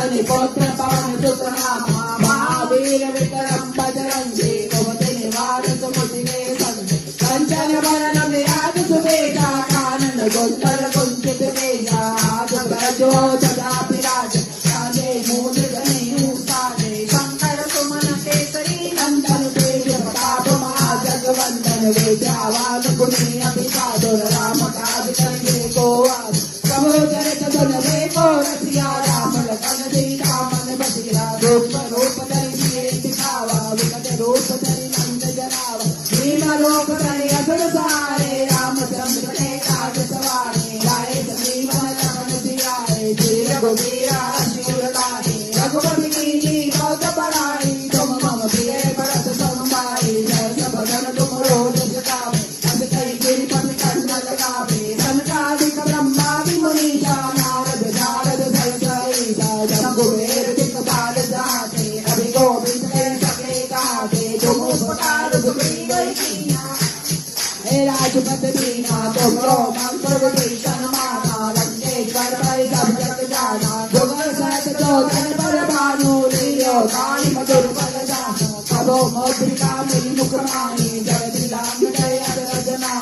अवनी पुत्र पवन सुत नामा महावीर विक्रम बजरंगी कुमति निवार सुमति के संग कंचन वरण विराज सुबेजा कानन कुंडल कुंचित बेजा हाथ ब्रजो सदा विराज कांधे मूल जनेऊ साजे शंकर सुमन केसरी नंदन तेज प्रताप महाजगवंदन विद्यावान गुणी अभिषादुर राम काज करिए को आज प्रभु चरित सुन देखो रसिया राम लखन सीता मन बसिया रूप धरि दिए दिखावा विकट रूप धरि नंद जनावा भीम रूप धरि असुर सहारे रामचंद्र के काज सवारे गाए जीवन लखन सियारे श्री रघुवीरा शिव लाए रघुपति की बहुत बड़ाई तुम मम प्रिय भरत सम भाई जय बदन तुम रोज जगावे अस कई गिरिपति कंठ लगावे सनकादिक ब्रह्मादि मुनीषा नारद नारद सहिता जगुवेर दिक्पाल जाते कवि गोविंद के सके गाते तुम उपकार सुग्रीव कीना हे राजपद दीना तुमरो मंत्र विभीषण माना लंकेश्वर भय सब जग जाना जुगल सहत जो जन पर भानु लीलो काली मधुर फल जानो कबो मौद्रिका मेरी मुख माही जय दिलांग जय अरजना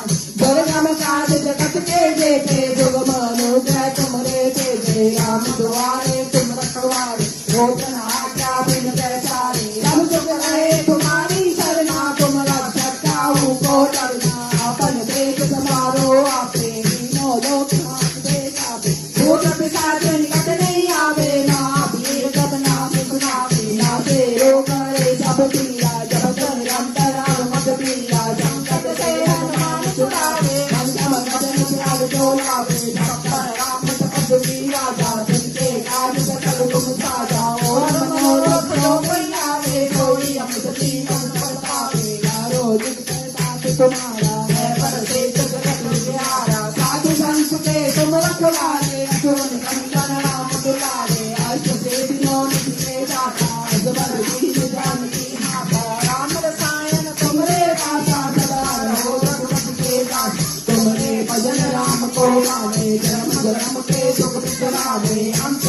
दुर्गम काज जगत के जेते जुग मनु जय तुमरे तेजे राम दुआरे तुम रखवारे रोचन आज्ञा बिन पैसारे सब जुग रहे तुम्हारी शरणा तुम रक्षक काहू को डरना अपन देश समारो आपे तीनों लोक आपे आपे भूत पिशाच निकट नहीं आवे ना वीर जब नाम सुनावे ना तेरो करे सब पीरा जब निरंतर मत पीरा संकट से हनुमान छुड़ावे मंगल मदन सिराज डोलावे भक्तर राम तपस्व वीरा जा जिनके काज सकल तुम साजा और मनोरथ जो कोई आवे कोई अमृत जीवन फल पावे यारो जिसके साथ तुम्हारा है पर से जगत विहारा साधु संत के तुम रखवारे असुर निकंदन राम दुलारे अष्ट सिद्धियों निधि दाता अजबर दीन जानकी माता राम रसायन तुमरे दाता सदा रहो रघुपति के दास तुमरे भजन राम को गावे जन्म जन्म के सुख बिसरावे अंत